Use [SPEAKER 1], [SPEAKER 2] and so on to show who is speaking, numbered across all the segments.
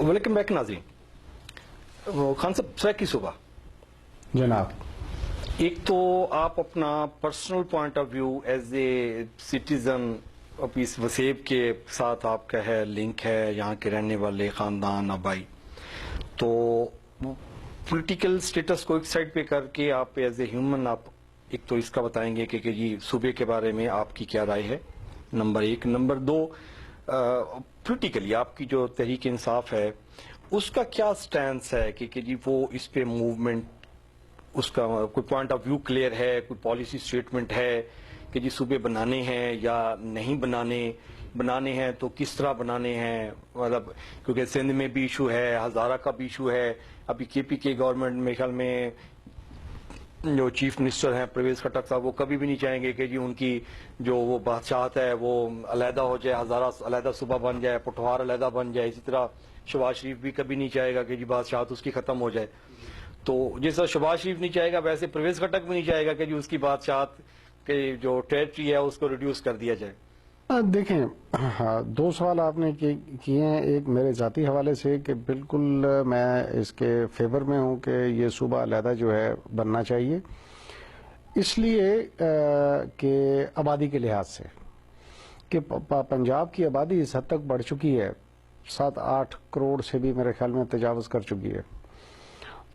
[SPEAKER 1] Welcome back ناظرین. خان صاحب سیکی صبح
[SPEAKER 2] جناب،
[SPEAKER 1] ایک تو آپ اپنا personal point of view as a citizen اس وسیب کے ساتھ آپ کا ہے لنک ہے، یہاں کے رہنے والے خاندان آبائی، تو پولیٹیکل سٹیٹس کو ایک سائڈ پہ کر کے آپ ایز اے ہیومن آپ ایک تو اس کا بتائیں گے کہ جی صوبے کے بارے میں آپ کی کیا رائے ہے، نمبر ایک. نمبر دو، پولیٹیکلی آپ کی جو تحریک انصاف ہے اس کا کیا سٹینس ہے کہ جی وہ اس پہ موومنٹ، اس کا کوئی پوائنٹ آف ویو کلیئر ہے، کوئی پالیسی سٹیٹمنٹ ہے کہ جی صوبے بنانے ہیں یا نہیں بنانے ہیں تو کس طرح بنانے ہیں؟ مطلب کیونکہ سندھ میں بھی ایشو ہے، ہزارہ کا بھی ایشو ہے. ابھی کے پی کے گورنمنٹ میرے خیال میں جو چیف منسٹر ہیں پرویز خٹک صاحب، وہ کبھی بھی نہیں چاہیں گے کہ جی ان کی جو وہ بادشاہت ہے وہ علیحدہ ہو جائے، ہزارہ علیحدہ صوبہ بن جائے، پٹھوار علیحدہ بن جائے. اسی طرح شہباز شریف بھی کبھی نہیں چاہے گا کہ جی بادشاہت اس کی ختم ہو جائے. تو جیسا شہباز شریف نہیں چاہے گا ویسے پرویز خٹک بھی نہیں چاہے گا کہ جی اس کی بادشاہت کے جو ٹیریٹری ہے اس کو ریڈیوس کر دیا جائے.
[SPEAKER 2] دیکھیں، دو سوال آپ نے کیے ہیں. ایک میرے ذاتی حوالے سے کہ بالکل میں اس کے فیور میں ہوں کہ یہ صوبہ علیحدہ جو ہے بننا چاہیے، اس لیے کہ آبادی کے لحاظ سے کہ پنجاب کی آبادی اس حد تک بڑھ چکی ہے، 7-8 کروڑ سے بھی میرے خیال میں تجاوز کر چکی ہے.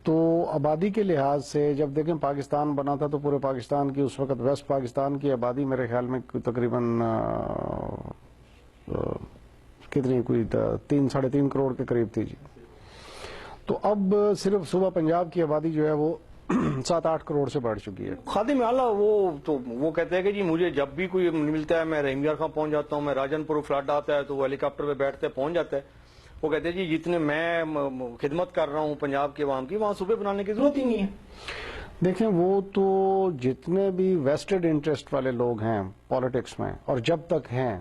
[SPEAKER 2] تو آبادی کے لحاظ سے جب دیکھیں پاکستان بنا تھا تو پورے پاکستان کی اس وقت ویسٹ پاکستان کی آبادی میرے خیال میں تقریباً کتنی کوئی 3-3.5 کروڑ کے قریب تھی جی. تو اب صرف صوبہ پنجاب کی آبادی جو ہے وہ 7-8 کروڑ سے بڑھ چکی ہے.
[SPEAKER 1] خادم اعلیٰ وہ کہتے ہیں کہ جی مجھے جب بھی کوئی ملتا ہے میں رحیم یار خان پہنچ جاتا ہوں، میں راجن پور فلڈ آتا ہے تو وہ ہیلی کاپٹر پہ بیٹھتے پہنچ جاتا ہے. وہ کہتے ہیں جی جتنے میں خدمت کر رہا ہوں پنجاب کے عوام کی، وہاں صوبے بنانے کی ضرورت ہی نہیں ہے.
[SPEAKER 2] دیکھیں، وہ تو جتنے بھی ویسٹڈ انٹرسٹ والے لوگ ہیں پالیٹکس میں، اور جب تک ہیں،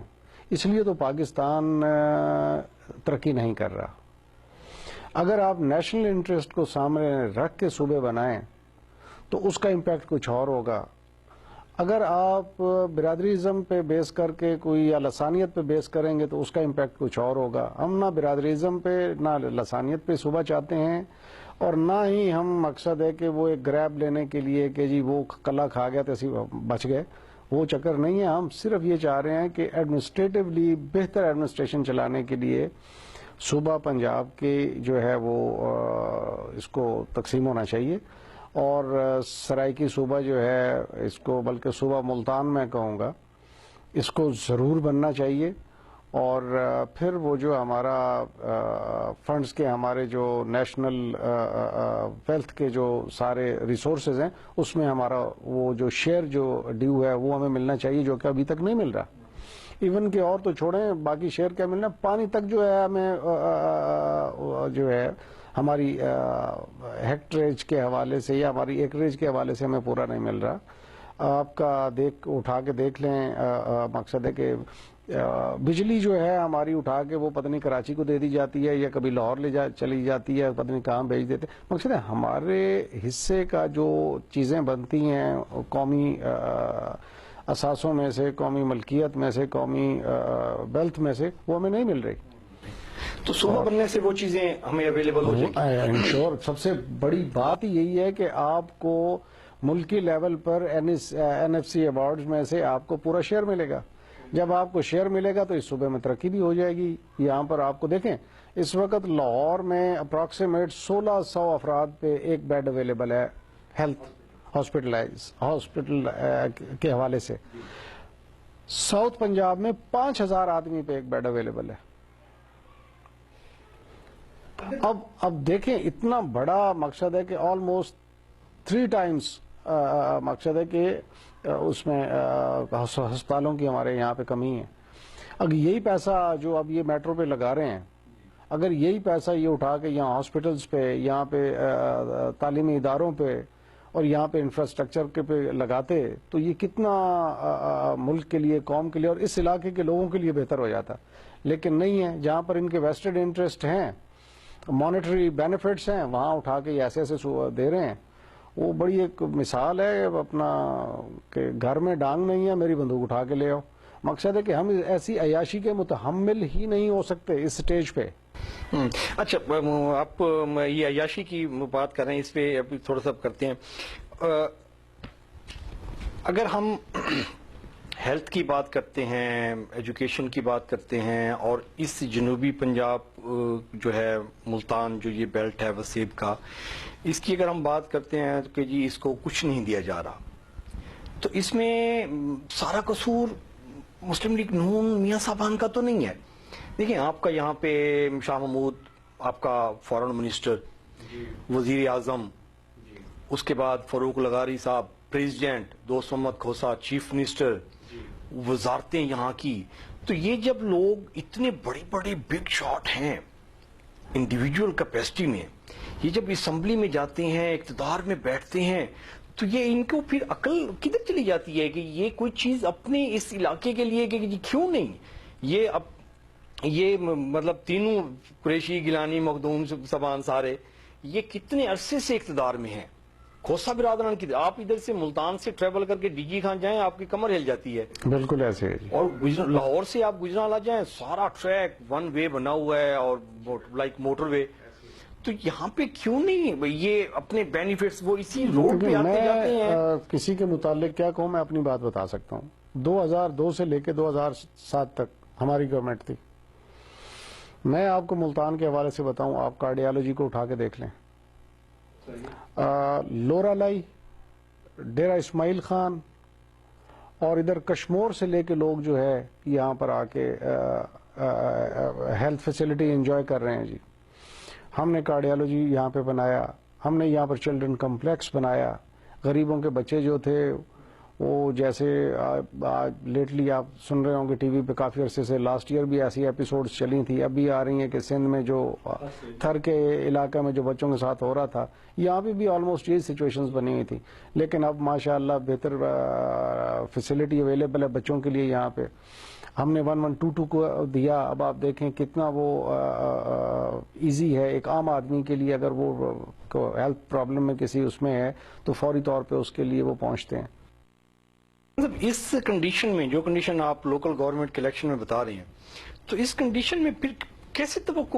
[SPEAKER 2] اس لیے تو پاکستان ترقی نہیں کر رہا. اگر آپ نیشنل انٹرسٹ کو سامنے رکھ کے صوبے بنائیں تو اس کا امپیکٹ کچھ اور ہوگا. اگر آپ برادریزم پہ بیس کر کے کوئی یا لسانیت پہ بیس کریں گے تو اس کا امپیکٹ کچھ اور ہوگا. ہم نہ برادریزم پہ نہ لسانیت پہ صوبہ چاہتے ہیں، اور نہ ہی ہم مقصد ہے کہ وہ ایک گریب لینے کے لیے کہ جی وہ کلا کھا گیا تو اسی بچ گئے، وہ چکر نہیں ہے. ہم صرف یہ چاہ رہے ہیں کہ ایڈمنسٹریٹولی بہتر ایڈمنسٹریشن چلانے کے لیے صوبہ پنجاب کی جو ہے وہ اس کو تقسیم ہونا چاہیے. اور سرائیکی صوبہ جو ہے اس کو، بلکہ صوبہ ملتان میں کہوں گا، اس کو ضرور بننا چاہیے. اور پھر وہ جو ہمارا فنڈز کے ہمارے جو نیشنل ویلتھ کے جو سارے ریسورسز ہیں اس میں ہمارا وہ جو شیئر جو ڈیو ہے وہ ہمیں ملنا چاہیے، جو کہ ابھی تک نہیں مل رہا. ایون کہ اور تو چھوڑیں، باقی شیئر کیا ملنا، پانی تک جو ہے ہمیں جو ہے ہماری ہیکٹریج کے حوالے سے یا ہماری ایکریج کے حوالے سے ہمیں پورا نہیں مل رہا. آپ کا اٹھا کے دیکھ لیں، مقصد ہے کہ بجلی جو ہے ہماری اٹھا کے وہ پتہ نہیں کراچی کو دے دی جاتی ہے یا کبھی لاہور چلی جاتی ہے، پتہ نہیں کہاں بھیج دیتے. مقصد ہے ہمارے حصے کا جو چیزیں بنتی ہیں قومی اثاثوں میں سے، قومی ملکیت میں سے، قومی ویلتھ میں سے، وہ ہمیں نہیں مل رہی.
[SPEAKER 1] تو صوبہ بننے سے وہ چیزیں ہمیں اویلیبل ہو جائیں گی.
[SPEAKER 2] انشور سب سے بڑی بات یہی ہے کہ آپ کو ملکی لیول پر این ایف سی ایوارڈز میں سے آپ کو پورا شیئر ملے گا. جب آپ کو شیئر ملے گا تو اس صوبے میں ترقی بھی ہو جائے گی. یہاں پر آپ کو دیکھیں، اس وقت لاہور میں اپروکسیمیٹ 1600 افراد پہ ایک بیڈ اویلیبل ہے ہیلتھ ہاسپٹل کے حوالے سے. ساؤتھ پنجاب میں 5000 آدمی پہ ایک بیڈ اویلیبل ہے. اب دیکھیں اتنا بڑا مقصد ہے کہ آلموسٹ 3 ٹائمز مقصد ہے کہ اس میں ہسپتالوں کی ہمارے یہاں پہ کمی ہے. اگر یہی پیسہ جو اب یہ میٹرو پہ لگا رہے ہیں، اگر یہی پیسہ یہ اٹھا کے یہاں ہاسپٹلز پہ، یہاں پہ تعلیمی اداروں پہ اور یہاں پہ انفراسٹرکچر کے پہ لگاتے تو یہ کتنا ملک کے لیے، قوم کے لیے اور اس علاقے کے لوگوں کے لیے بہتر ہو جاتا. لیکن نہیں ہے. جہاں پر ان کے ویسٹڈ انٹرسٹ ہیں، مانیٹری بینیفٹس ہیں، وہاں اٹھا کے ایسے دے رہے ہیں. وہ بڑی ایک مثال ہے اپنا کہ گھر میں ڈانگ نہیں ہے، میری بندوق اٹھا کے لے آؤ. مقصد ہے کہ ہم ایسی عیاشی کے متحمل ہی نہیں ہو سکتے اس سٹیج پہ.
[SPEAKER 1] اچھا، آپ یہ عیاشی کی بات کر رہے ہیں، اس پہ ابھی تھوڑا سا کرتے ہیں. اگر ہم ہیلتھ کی بات کرتے ہیں، ایجوکیشن کی بات کرتے ہیں، اور اس جنوبی پنجاب جو ہے ملتان جو یہ بیلٹ ہے وسیب کا، اس کی اگر ہم بات کرتے ہیں کہ جی اس کو کچھ نہیں دیا جا رہا، تو اس میں سارا قصور مسلم لیگ نون میاں صاحبان کا تو نہیں ہے. دیکھیں آپ کا یہاں پہ شاہ محمود آپ کا فارن منسٹر، وزیر اعظم، اس کے بعد فاروق لغاری صاحب پریزیڈنٹ، دوست محمد کھوسا چیف منسٹر، وزارتیں یہاں کی. تو یہ جب لوگ اتنے بڑے بڑے بگ شاٹ ہیں انڈیویجول کیپیسٹی میں، یہ جب اسمبلی میں جاتے ہیں، اقتدار میں بیٹھتے ہیں، تو یہ ان کو پھر عقل کدھر چلی جاتی ہے کہ یہ کوئی چیز اپنے اس علاقے کے لیے کہ جی کیوں نہیں یہ مطلب تینوں قریشی، گیلانی، مخدوم، سبان سارے یہ کتنے عرصے سے اقتدار میں ہیں. کھوسا برادران کی آپ ادھر سے ملتان سے ٹریول کر کے ڈی جی خان جائیں آپ کی کمر ہل جاتی ہے.
[SPEAKER 2] بالکل ایسے ہے جی.
[SPEAKER 1] اور لاہور سے آپ گجرانوالہ جائیں، سارا ٹریک ون وے بنا ہوا ہے اور لائک موٹر وے. تو یہاں پہ کیوں نہیں یہ اپنے بینیفٹس وہ اسی روڈ پہ آتے جاتے ہیں؟
[SPEAKER 2] میں کسی کے متعلق کیا کہوں، میں اپنی بات بتا سکتا ہوں. 2002 سے لے کے 2007 تک ہماری گورنمنٹ تھی. میں آپ کو ملتان کے حوالے سے بتاؤں، آپ کارڈیالوجی کو اٹھا کے دیکھ لیں. لورا لائی، ڈیرہ اسماعیل خان، اور ادھر کشمور سے لے کے لوگ جو ہے یہاں پر آ کے ہیلتھ فیسلٹی انجوائے کر رہے ہیں جی. ہم نے کارڈیالوجی یہاں پہ بنایا، ہم نے یہاں پر چلڈرن کمپلیکس بنایا. غریبوں کے بچے جو تھے وہ جیسے لیٹلی آپ سن رہے ہوں گے ٹی وی پہ، کافی عرصے سے لاسٹ ایئر بھی ایسی ایپیسوڈز چلی تھی، اب بھی آ رہی ہیں کہ سندھ میں جو تھر کے علاقے میں جو بچوں کے ساتھ ہو رہا تھا، یہاں پہ بھی آلموسٹ یہ سچویشنز بنی ہوئی تھی. لیکن اب ماشاءاللہ بہتر فیسلٹی اویلیبل ہے بچوں کے لیے. یہاں پہ ہم نے 1122 کو دیا. اب آپ دیکھیں کتنا وہ ایزی ہے ایک عام آدمی کے لیے، اگر وہ ہیلتھ پرابلم میں کسی اس میں ہے تو فوری طور پہ اس کے لیے وہ پہنچتے ہیں.
[SPEAKER 1] مطلب اس کنڈیشن میں جو کنڈیشن آپ لوکل گورنمنٹ کے الیکشن میں بتا رہے ہیں، تو اس کنڈیشن میں پھر کیسے توقع